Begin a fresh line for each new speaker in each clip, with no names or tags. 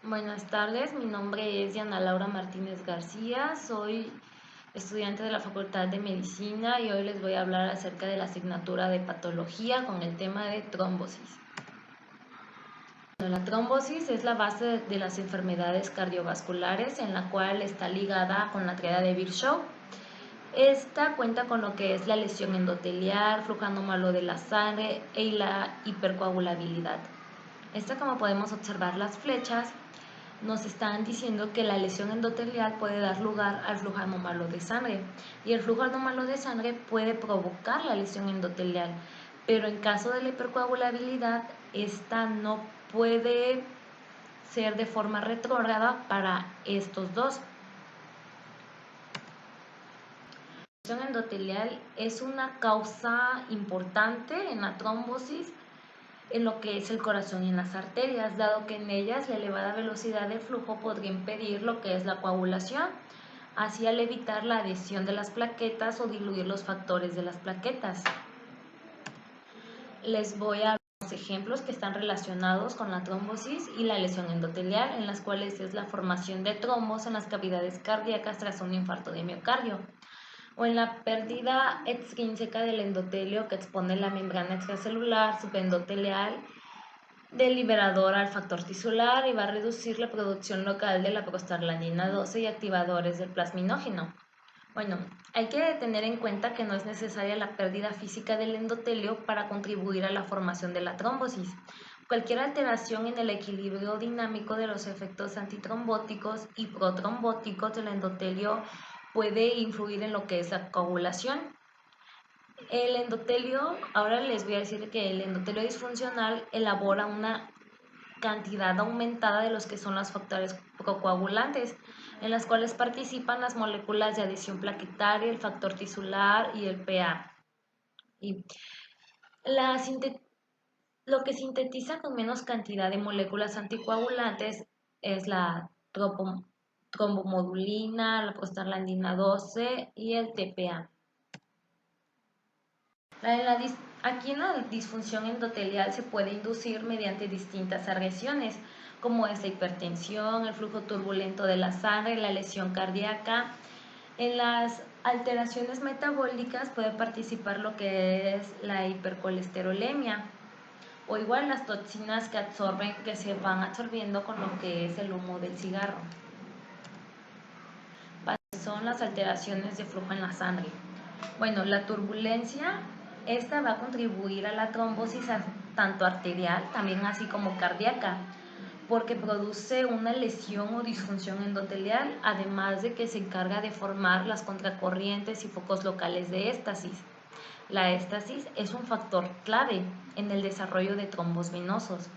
Buenas tardes, mi nombre es Diana Laura Martínez García, soy estudiante de la Facultad de Medicina y hoy les voy a hablar acerca de la asignatura de patología con el tema de trombosis. La trombosis es la base de las enfermedades cardiovasculares en la cual está ligada con la triada de Virchow. Esta cuenta con lo que es la lesión endotelial, flujo anómalo de la sangre y la hipercoagulabilidad. Esta, como podemos observar las flechas, nos están diciendo que la lesión endotelial puede dar lugar al flujo anómalo de sangre y el flujo anómalo de sangre puede provocar la lesión endotelial, pero en caso de la hipercoagulabilidad, esta no puede ser de forma retrógrada para estos dos. La lesión endotelial es una causa importante en la trombosis en lo que es el corazón y en las arterias, dado que en ellas la elevada velocidad del flujo podría impedir lo que es la coagulación, así al evitar la adhesión de las plaquetas o diluir los factores de las plaquetas. Les voy a dar unos ejemplos que están relacionados con la trombosis y la lesión endotelial, en las cuales es la formación de trombos en las cavidades cardíacas tras un infarto de miocardio, o en la pérdida extrínseca del endotelio que expone la membrana extracelular subendotelial del liberador al factor tisular y va a reducir la producción local de la prostaglandina 12 y activadores del plasminógeno. Bueno, hay que tener en cuenta que no es necesaria la pérdida física del endotelio para contribuir a la formación de la trombosis. Cualquier alteración en el equilibrio dinámico de los efectos antitrombóticos y protrombóticos del endotelio puede influir en lo que es la coagulación. El endotelio, ahora les voy a decir que el endotelio disfuncional elabora una cantidad aumentada de los que son los factores procoagulantes, en las cuales participan las moléculas de adhesión plaquetaria, el factor tisular y el PA. Y lo que sintetiza con menos cantidad de moléculas anticoagulantes es la trombomodulina, la prostaglandina 12 y el TPA. Aquí en la disfunción endotelial se puede inducir mediante distintas agresiones, como es la hipertensión, el flujo turbulento de la sangre, la lesión cardíaca. En las alteraciones metabólicas puede participar lo que es la hipercolesterolemia, o igual las toxinas que se van absorbiendo con lo que es el humo del cigarro. Son las alteraciones de flujo en la sangre. Bueno, la turbulencia, esta va a contribuir a la trombosis tanto arterial, también así como cardíaca, porque produce una lesión o disfunción endotelial, además de que se encarga de formar las contracorrientes y focos locales de éstasis. La éstasis es un factor clave en el desarrollo de trombos venosos.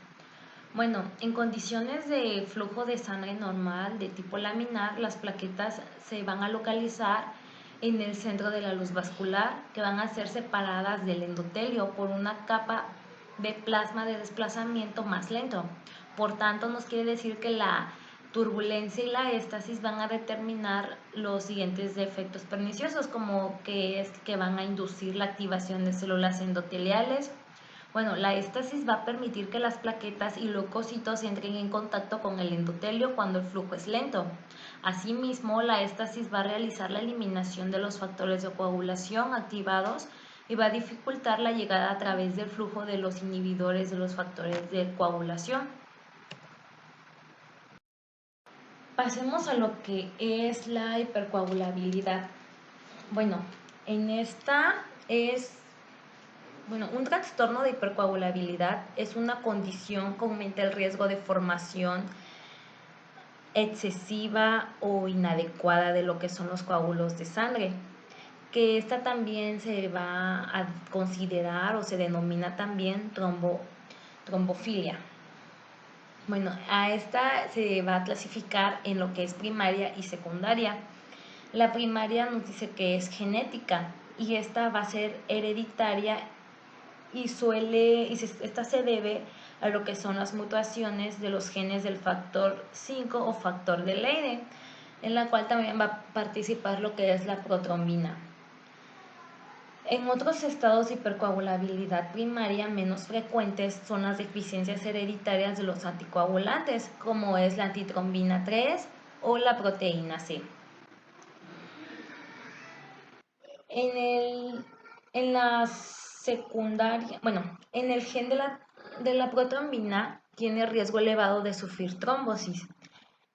Bueno, en condiciones de flujo de sangre normal de tipo laminar, las plaquetas se van a localizar en el centro de la luz vascular, que van a ser separadas del endotelio por una capa de plasma de desplazamiento más lento. Por tanto, nos quiere decir que la turbulencia y la éstasis van a determinar los siguientes efectos perniciosos, como que van a inducir la activación de células endoteliales. Bueno, la éstasis va a permitir que las plaquetas y leucocitos entren en contacto con el endotelio cuando el flujo es lento. Asimismo, la éstasis va a realizar la eliminación de los factores de coagulación activados y va a dificultar la llegada a través del flujo de los inhibidores de los factores de coagulación. Pasemos a lo que es la hipercoagulabilidad. Bueno, en esta un trastorno de hipercoagulabilidad es una condición que aumenta el riesgo de formación excesiva o inadecuada de lo que son los coágulos de sangre, que esta también se va a considerar o se denomina también trombofilia. Bueno, a esta se va a clasificar en lo que es primaria y secundaria. La primaria nos dice que es genética y esta va a ser hereditaria y esta se debe a lo que son las mutaciones de los genes del factor 5 o factor de Leydig, en la cual también va a participar lo que es la protrombina. En otros estados de hipercoagulabilidad primaria menos frecuentes son las deficiencias hereditarias de los anticoagulantes, como es la antitrombina 3 o la proteína C. En la secundaria, en el gen de la protrombina tiene riesgo elevado de sufrir trombosis,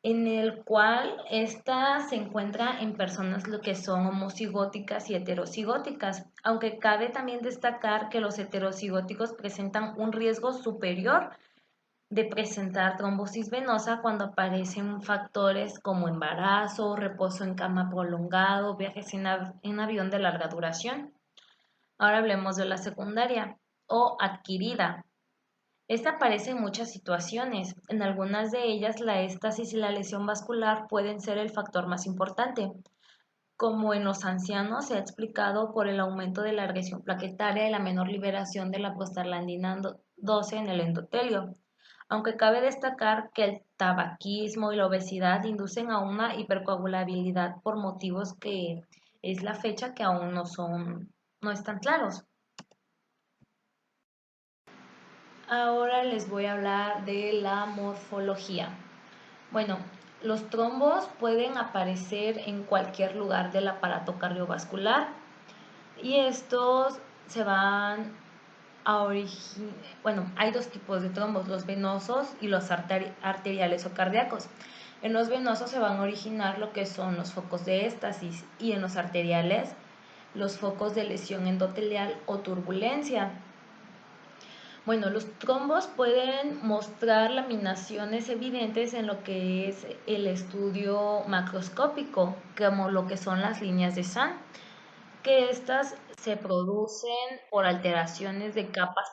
en el cual esta se encuentra en personas lo que son homocigóticas y heterocigóticas, aunque cabe también destacar que los heterocigóticos presentan un riesgo superior de presentar trombosis venosa cuando aparecen factores como embarazo, reposo en cama prolongado, viajes en avión de larga duración. Ahora hablemos de la secundaria o adquirida. Esta aparece en muchas situaciones. En algunas de ellas la éstasis y la lesión vascular pueden ser el factor más importante, como en los ancianos se ha explicado por el aumento de la agresión plaquetaria y la menor liberación de la prostaglandina 12 en el endotelio. Aunque cabe destacar que el tabaquismo y la obesidad inducen a una hipercoagulabilidad por motivos que es la fecha que aún no están claros. Ahora les voy a hablar de la morfología. Bueno, los trombos pueden aparecer en cualquier lugar del aparato cardiovascular y estos se van a originar. Bueno, hay dos tipos de trombos, los venosos y los arteriales o cardíacos. En los venosos se van a originar lo que son los focos de éstasis y en los arteriales los focos de lesión endotelial o turbulencia. Bueno, los trombos pueden mostrar laminaciones evidentes en lo que es el estudio macroscópico, como lo que son las líneas de Sand, que estas se producen por alteraciones de capas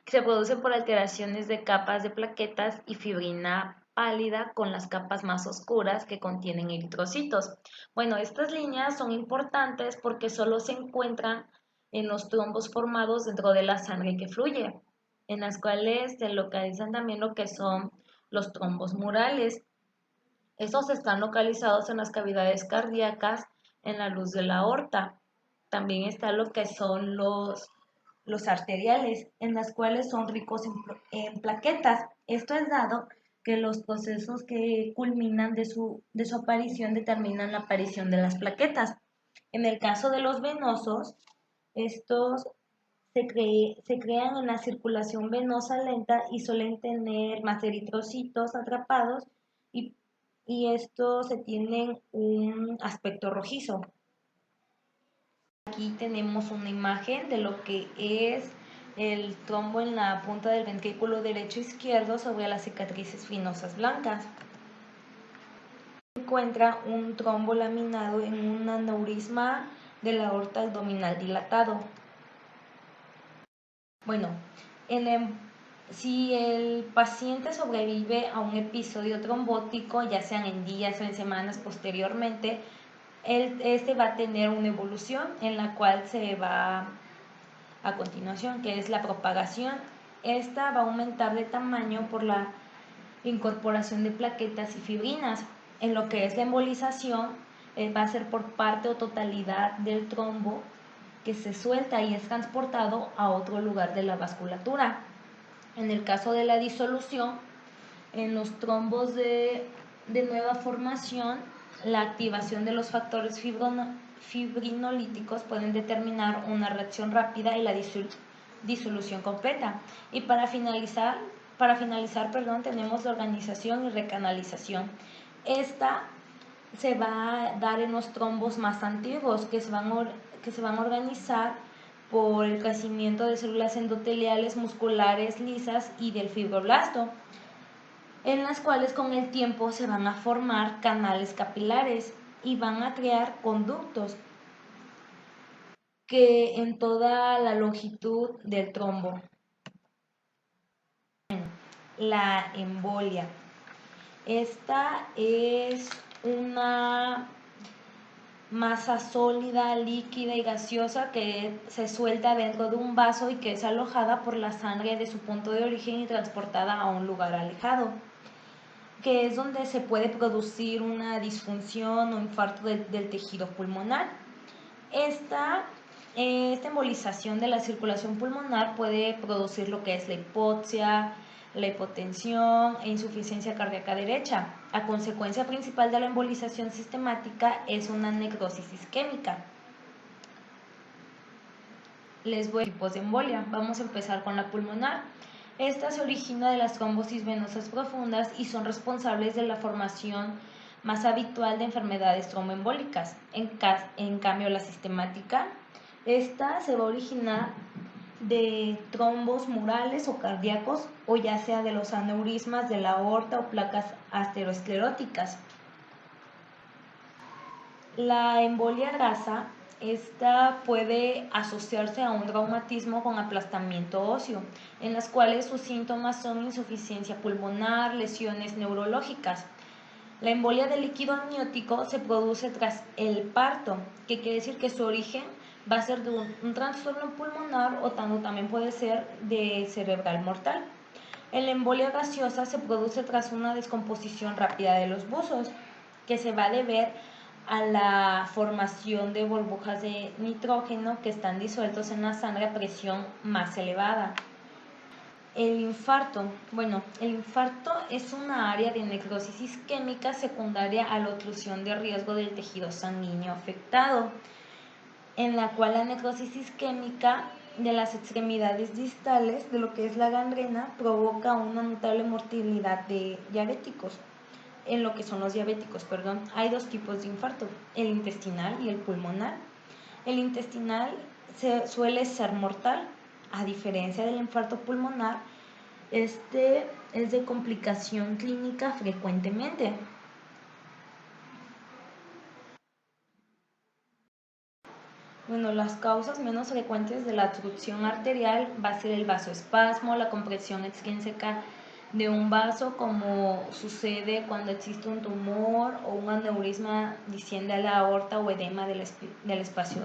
se producen por alteraciones de capas de plaquetas y fibrina pálida con las capas más oscuras que contienen eritrocitos. Bueno, estas líneas son importantes porque solo se encuentran en los trombos formados dentro de la sangre que fluye, en las cuales se localizan también lo que son los trombos murales. Estos están localizados en las cavidades cardíacas en la luz de la aorta. También está lo que son los arteriales, en las cuales son ricos en plaquetas. Esto es dado que los procesos que culminan de su aparición determinan la aparición de las plaquetas. En el caso de los venosos, estos se crean en la circulación venosa lenta y suelen tener más eritrocitos atrapados y, y estos se tienen un aspecto rojizo. Aquí tenemos una imagen de lo que es el trombo en la punta del ventrículo derecho e izquierdo sobre las cicatrices finosas blancas. Se encuentra un trombo laminado en un aneurisma de la aorta abdominal dilatado. Bueno, si el paciente sobrevive a un episodio trombótico, ya sean en días o en semanas posteriormente, este va a tener una evolución en la cual se va a continuación, que es la propagación. Esta va a aumentar de tamaño por la incorporación de plaquetas y fibrinas. En lo que es la embolización, va a ser por parte o totalidad del trombo que se suelta y es transportado a otro lugar de la vasculatura. En el caso de la disolución, en los trombos de nueva formación, la activación de los factores fibrinolíticos pueden determinar una reacción rápida y la disolución completa. Y para finalizar, tenemos la organización y recanalización. Esta se va a dar en los trombos más antiguos que se van a organizar por el crecimiento de células endoteliales musculares lisas y del fibroblasto, en las cuales con el tiempo se van a formar canales capilares y van a crear conductos que en toda la longitud del trombo. La embolia. Esta es una masa sólida, líquida y gaseosa que se suelta dentro de un vaso y que es alojada por la sangre de su punto de origen y transportada a un lugar alejado, que es donde se puede producir una disfunción o infarto del tejido pulmonar. Esta embolización de la circulación pulmonar puede producir lo que es la hipoxia, la hipotensión e insuficiencia cardíaca derecha. La consecuencia principal de la embolización sistemática es una necrosis isquémica. Les voy a tipos de embolia. Vamos a empezar con la pulmonar. Esta se origina de las trombosis venosas profundas y son responsables de la formación más habitual de enfermedades tromboembólicas. En cambio, la sistemática, esta se va a originar de trombos murales o cardíacos, o ya sea de los aneurismas de la aorta o placas ateroscleróticas. La embolia grasa, esta puede asociarse a un traumatismo con aplastamiento óseo, en las cuales sus síntomas son insuficiencia pulmonar, lesiones neurológicas. La embolia de líquido amniótico se produce tras el parto, que quiere decir que su origen va a ser de un trastorno pulmonar o también puede ser de cerebral mortal. La embolia gaseosa se produce tras una descomposición rápida de los buzos, que se va a deber a la formación de burbujas de nitrógeno que están disueltos en la sangre a presión más elevada. El infarto. Bueno, el infarto es una área de necrosis isquémica secundaria a la oclusión de riesgo del tejido sanguíneo afectado, en la cual la necrosis isquémica de las extremidades distales de lo que es la gangrena provoca una notable mortalidad de diabéticos. En lo que son los diabéticos, hay dos tipos de infarto, el intestinal y el pulmonar. El intestinal suele ser mortal, a diferencia del infarto pulmonar. Este es de complicación clínica frecuentemente. Bueno, las causas menos frecuentes de la obstrucción arterial va a ser el vasoespasmo, la compresión extrínseca de un vaso, como sucede cuando existe un tumor o un aneurisma desciende a la aorta o edema del espacio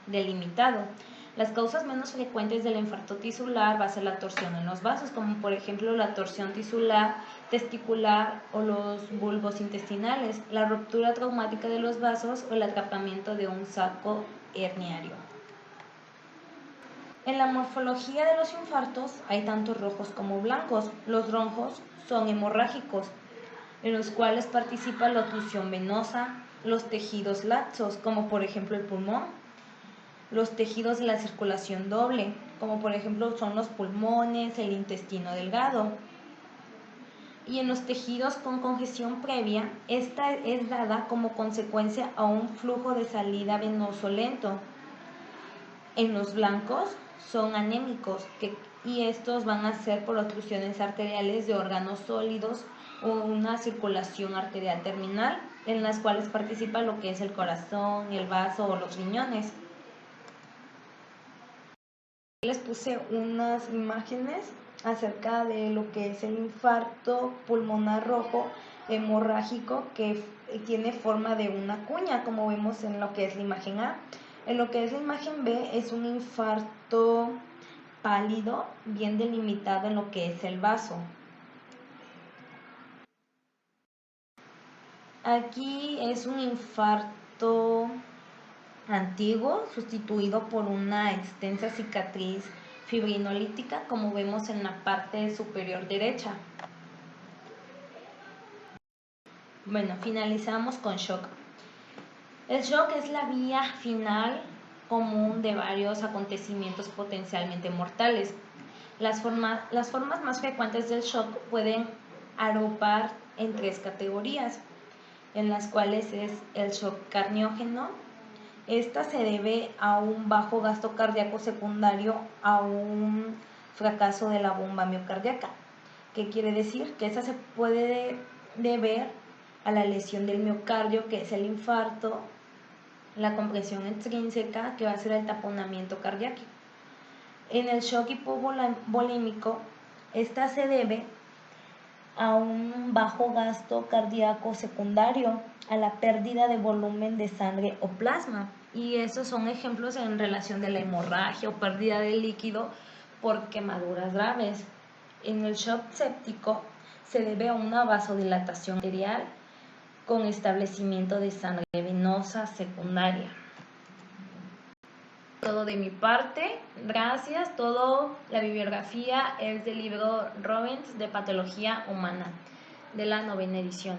delimitado. Las causas menos frecuentes del infarto tisular va a ser la torsión en los vasos, como por ejemplo la torsión tisular, testicular o los bulbos intestinales, la ruptura traumática de los vasos o el atrapamiento de un saco herniario. En la morfología de los infartos hay tanto rojos como blancos. Los rojos son hemorrágicos, en los cuales participa la oclusión venosa, los tejidos laxos, como por ejemplo el pulmón, los tejidos de la circulación doble, como por ejemplo son los pulmones, el intestino delgado. Y en los tejidos con congestión previa, esta es dada como consecuencia a un flujo de salida venoso lento. En los blancos son anémicos y estos van a ser por oclusiones arteriales de órganos sólidos o una circulación arterial terminal, en las cuales participa lo que es el corazón, el vaso o los riñones. Les puse unas imágenes acerca de lo que es el infarto pulmonar rojo hemorrágico, que tiene forma de una cuña, como vemos en lo que es la imagen A. En lo que es la imagen B es un infarto pálido, bien delimitado en lo que es el vaso. Aquí es un infarto antiguo, sustituido por una extensa cicatriz fibrinolítica, como vemos en la parte superior derecha. Bueno, finalizamos con shock. El shock es la vía final común de varios acontecimientos potencialmente mortales. Las formas más frecuentes del shock pueden agrupar en tres categorías, en las cuales es el shock cardiógeno. Esta se debe a un bajo gasto cardíaco secundario a un fracaso de la bomba miocardíaca. ¿Qué quiere decir? Que esta se puede deber a la lesión del miocardio, que es el infarto, la compresión extrínseca, que va a ser el taponamiento cardíaco. En el shock hipovolímico, esta se debe a un bajo gasto cardíaco secundario, a la pérdida de volumen de sangre o plasma. Y estos son ejemplos en relación de la hemorragia o pérdida de líquido por quemaduras graves. En el shock séptico se debe a una vasodilatación arterial con establecimiento de sangre venosa secundaria. todo de mi parte. Gracias. Todo la bibliografía es del libro Robbins de Patología Humana, de la 9ª edición.